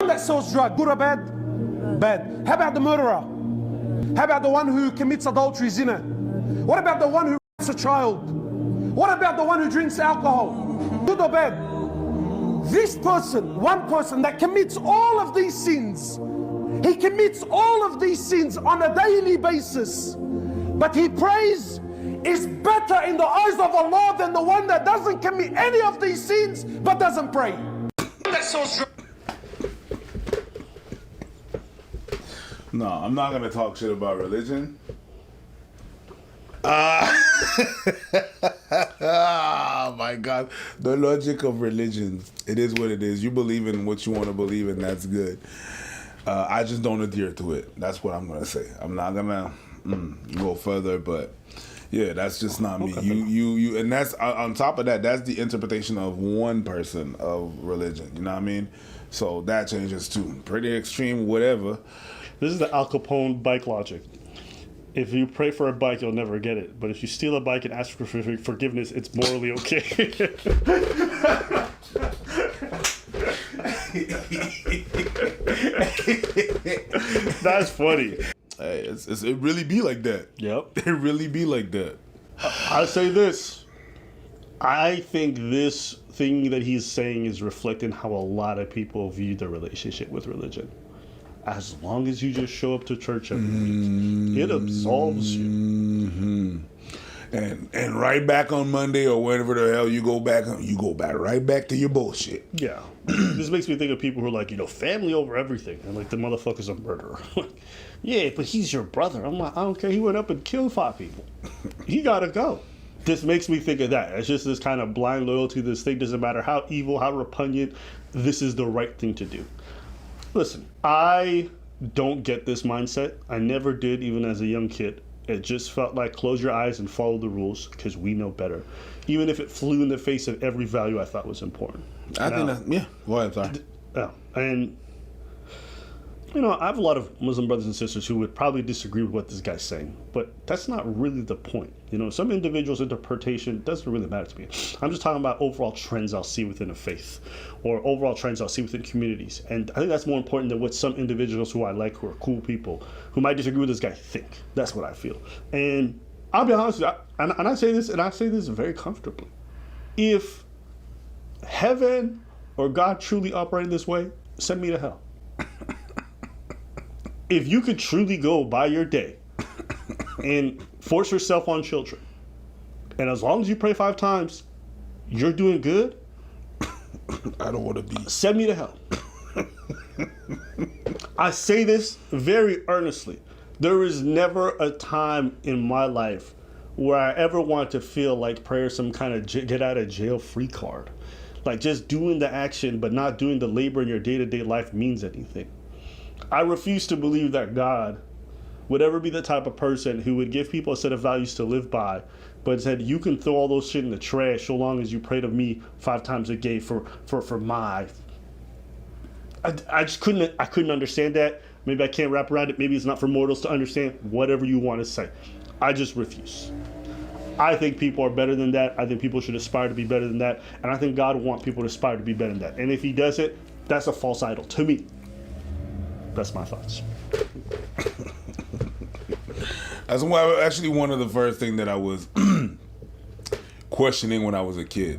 that sells drugs, good or bad? Bad. How about the murderer? How about the one who commits adultery, zina? What about the one who rapes a child? What about the one who drinks alcohol? Good or bad? This person, one person that commits all of these sins, he commits all of these sins on a daily basis, but he prays, is better in the eyes of Allah than the one that doesn't commit any of these sins but doesn't pray. No, I'm not gonna talk shit about religion. Oh my God, the logic of religion. It is what it is. You believe in what you want to believe in. That's good. I just don't adhere to it. That's what I'm gonna say. I'm not gonna go further, but yeah, that's just not me. You, and that's on top of that. That's the interpretation of one person of religion. You know what I mean? So that changes too. Pretty extreme, whatever. This is the Al Capone bike logic. If you pray for a bike, you'll never get it. But if you steal a bike and ask for forgiveness, it's morally okay. That's funny. Hey, it really be like that. Yep. It really be like that. I say this. I think this thing that he's saying is reflecting how a lot of people view their relationship with religion. As long as you just show up to church every week, it absolves you. Mm-hmm. And right back on Monday or whenever the hell you go back right back to your bullshit. Yeah. This makes me think of people who are like, family over everything. And like the motherfucker's a murderer. Yeah, but he's your brother. I'm like, I don't care. He went up and killed 5 people. He gotta go. This makes me think of that. It's just this kind of blind loyalty. This thing doesn't matter how evil, how repugnant. This is the right thing to do. Listen, I don't get this mindset. I never did, even as a young kid. It just felt like close your eyes and follow the rules because we know better. Even if it flew in the face of every value I thought was important. I think that, yeah. Go ahead, sorry. Yeah. And, I have a lot of Muslim brothers and sisters who would probably disagree with what this guy's saying, but that's not really the point. Some individuals' interpretation doesn't really matter to me. I'm just talking about overall trends I'll see within a faith or overall trends I'll see within communities. And I think that's more important than what some individuals who I like, who are cool people, who might disagree with this guy, think. That's what I feel. And I'll be honest with you, and I say this very comfortably. If heaven or God truly operated this way, send me to hell. If you could truly go by your day and force yourself on children, and as long as you pray 5 times, you're doing good, I don't want to be. Send me to hell. I say this very earnestly. There is never a time in my life where I ever want to feel like prayer is some kind of get out of jail free card. Like just doing the action but not doing the labor in your day-to-day life means anything. I refuse to believe that God would ever be the type of person who would give people a set of values to live by, but said you can throw all those shit in the trash so long as you pray to me 5 times a day for my. I just couldn't understand that. Maybe I can't wrap around it. Maybe it's not for mortals to understand. Whatever you want to say, I just refuse. I think people are better than that. I think people should aspire to be better than that, and I think God will want people to aspire to be better than that. And if He does it, that's a false idol to me. That's my thoughts. That's why actually one of the first things that I was questioning when I was a kid.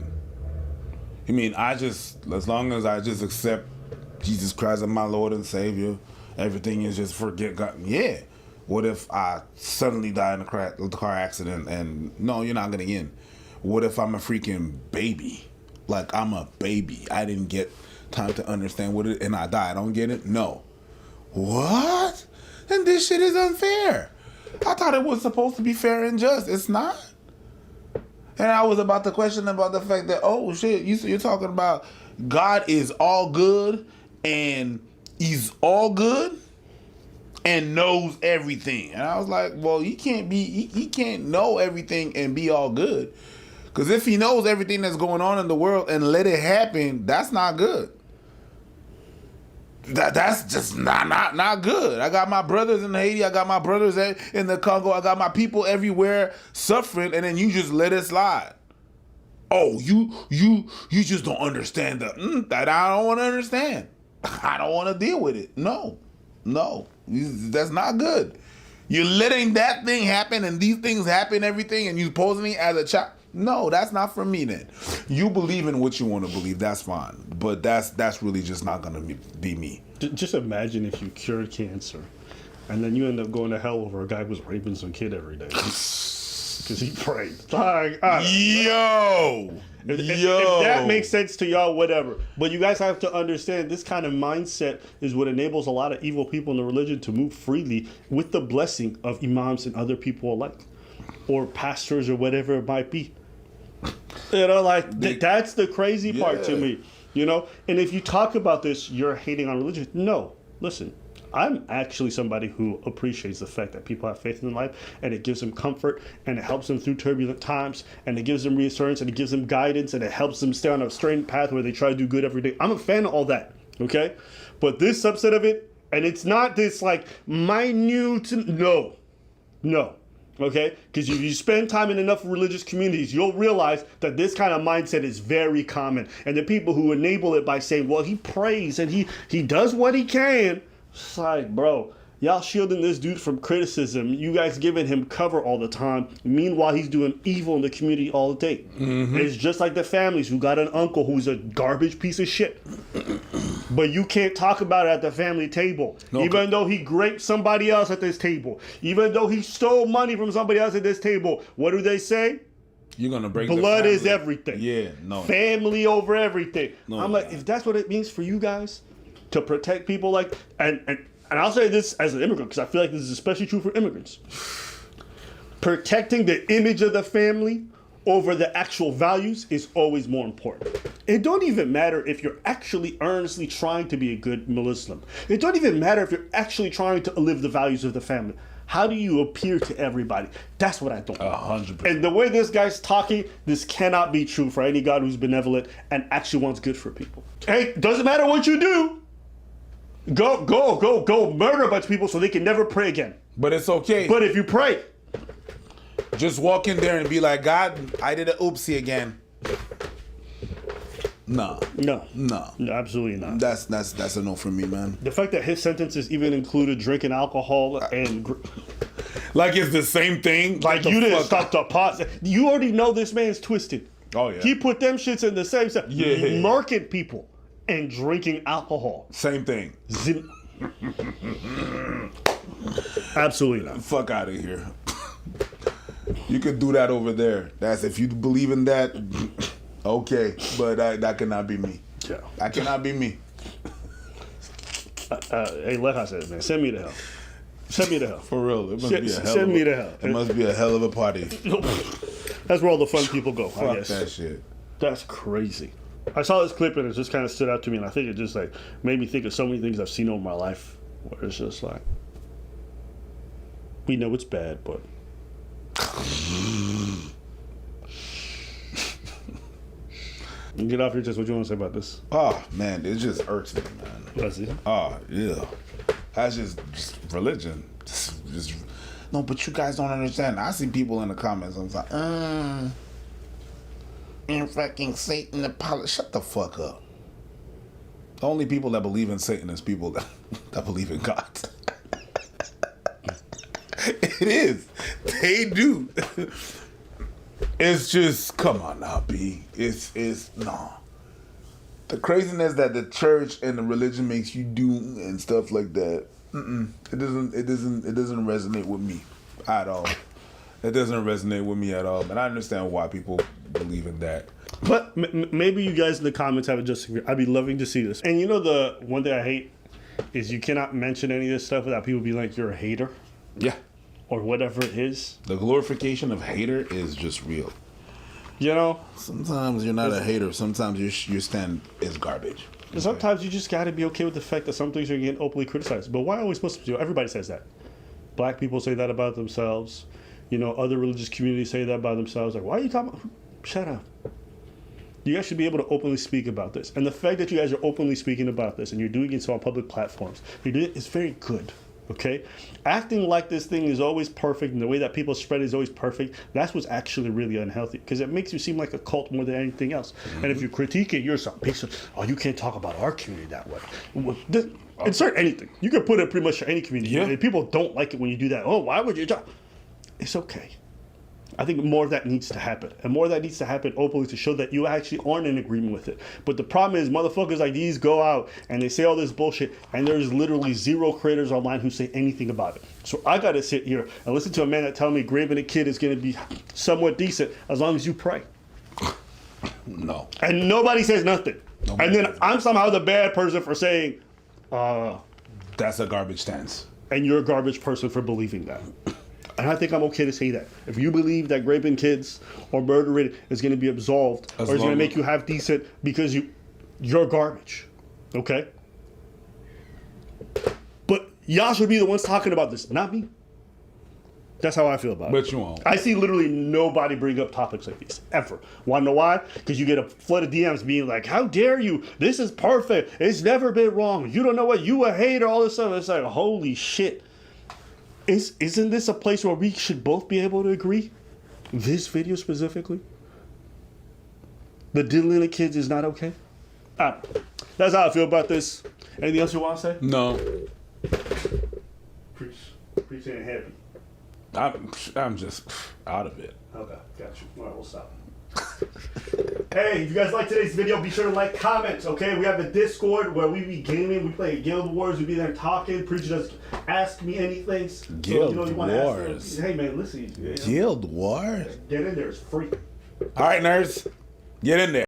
I mean, as long as I just accept Jesus Christ as my Lord and Savior, everything is just forget God. Yeah. What if I suddenly die in a car accident and no, you're not getting in? What if I'm a freaking baby? Like I'm a baby. I didn't get time to understand what it and I die. I don't get it? No. What? Then this shit is unfair. I thought it was supposed to be fair and just. It's not. And I was about to question about the fact that, oh shit, you're talking about God is all good and He's all good and knows everything. And I was like, well, he can't know everything and be all good. Because if He knows everything that's going on in the world and let it happen, that's not good. That's just not good. I got my brothers in Haiti. I got my brothers in the Congo. I got my people everywhere suffering, and then you just let it slide. Oh, you just don't understand that I don't want to understand. I don't want to deal with it. No, that's not good. You're letting that thing happen and these things happen, everything, and you posing it as a child. No, that's not for me then. You believe in what you want to believe, that's fine. But that's really just not going to be me. Just imagine if you cured cancer and then you end up going to hell over a guy who was raping some kid every day. Because he prayed. Like, if that makes sense to y'all, whatever. But you guys have to understand this kind of mindset is what enables a lot of evil people in the religion to move freely with the blessing of imams and other people alike, or pastors or whatever it might be. You know, like that's the crazy part to me. You know, and if you talk about this, you're hating on religion. No, listen. I'm actually somebody who appreciates the fact that people have faith in life, and it gives them comfort, and it helps them through turbulent times, and it gives them reassurance, and it gives them guidance, and it helps them stay on a straight path where they try to do good every day. I'm a fan of all that, okay? But this subset of it, and it's not this like minute, no, okay? Because if you spend time in enough religious communities, you'll realize that this kind of mindset is very common. And the people who enable it by saying, well, he prays and he does what he can. It's like, bro, y'all shielding this dude from criticism. You guys giving him cover all the time. Meanwhile, he's doing evil in the community all the day. Mm-hmm. It's just like the families who got an uncle who's a garbage piece of shit. But you can't talk about it at the family table. No, even though he raped somebody else at this table. Even though he stole money from somebody else at this table. What do they say? You're going to break blood is everything. Yeah, no. Family over everything. No, I'm like, if that's what it means for you guys, to protect people like, and I'll say this as an immigrant, because I feel like this is especially true for immigrants. Protecting the image of the family over the actual values is always more important. It don't even matter if you're actually earnestly trying to be a good Muslim. It don't even matter if you're actually trying to live the values of the family. How do you appear to everybody? That's what I don't know. 100%. And the way this guy's talking, this cannot be true for any God who's benevolent and actually wants good for people. Hey, doesn't matter what you do. Go murder a bunch of people so they can never pray again. But it's okay. But if you pray, just walk in there and be like, God, I did an oopsie again. No, absolutely not. That's a no for me, man. The fact that his sentences even included drinking alcohol and like it's the same thing. Like you didn't stop the pot. You already know this man's twisted. Oh yeah. He put them shits in the same set. Yeah. Murking people and drinking alcohol. Same thing. Absolutely not. Fuck out of here. You could do that over there. That's if you believe in that. Okay, but that cannot be me. Yeah. That cannot be me. Hey, like I said, man, send me to hell. Send me to hell. For real, it must be a hell. Send me to hell. It must be a hell of a party. That's where all the fun people go. Fuck I guess. that shit. That's crazy. I saw this clip and it just kind of stood out to me, and I think it just like made me think of so many things I've seen over my life, where it's just like, we know it's bad, but. Get off your chest. What you want to say about this? Oh man, it just irks me, man. Let's see. Oh yeah, that's just religion. Just no, but you guys don't understand. I see people in the comments. I'm like, and fucking Satan apologist. Shut the fuck up. The only people that believe in Satan is people that believe in God. It is. They do. It's just, come on now, B. It's no. The craziness that the church and the religion makes you do and stuff like that. It doesn't resonate with me at all. It doesn't resonate with me at all. And I understand why people believe in that. But maybe you guys in the comments have a disagreement. I'd be loving to see this. And you know the one thing I hate is you cannot mention any of this stuff without people being like, you're a hater. Yeah. Or whatever it is. The glorification of hater is just real. You know? Sometimes you're not a hater. Sometimes your stand is garbage. Sometimes you just got to be okay with the fact that some things are getting openly criticized. But why always Muslims do? Everybody says that. Black people say that about themselves. You know, other religious communities say that about themselves. Like, why are you talking about? Shut up. You guys should be able to openly speak about this. And the fact that you guys are openly speaking about this and you're doing it so on public platforms, you're doing it is very good. Okay? Acting like this thing is always perfect and the way that people spread it is always perfect, that's what's actually really unhealthy because it makes you seem like a cult more than anything else. And if you critique it, you're some patient. Oh, you can't talk about our community that way. Insert anything. You can put it pretty much to any community. Yeah. And people don't like it when you do that. Oh, why would you talk? It's okay. I think more of that needs to happen. And more of that needs to happen openly to show that you actually aren't in agreement with it. But the problem is motherfuckers like these go out and they say all this bullshit and there's literally 0 creators online who say anything about it. So I got to sit here and listen to a man that tell me Graven a Kid is going to be somewhat decent as long as you pray. No. And nobody says nothing. Nobody and then says I'm somehow the bad person for saying, that's a garbage stance. and you're a garbage person for believing that. And I think I'm okay to say that. If you believe that raping kids or murdering is going to be absolved or is going to make you half decent because you're garbage, okay? But y'all should be the ones talking about this, not me. That's how I feel about it. But you won't. I see literally nobody bring up topics like these, ever. Want to know why? Because you get a flood of DMs being like, how dare you? This is perfect. It's never been wrong. You don't know what? You a hater, all this stuff. It's like, holy shit. Isn't this a place where we should both be able to agree? This video specifically? The diddling of kids is not okay? That's how I feel about this. Anything else you want to say? No. Preach ain't heavy. I'm just out of it. Okay, got you. All right, we'll stop. Hey, if you guys like today's video, be sure to like, comment, okay? We have a Discord where we be gaming, we play Guild Wars, we be there talking. Preacher does ask me anything. Guild you wanna ask Wars. me, hey man, listen. Guild Wars? Get in there, it's free. All right, nerds. Get in there.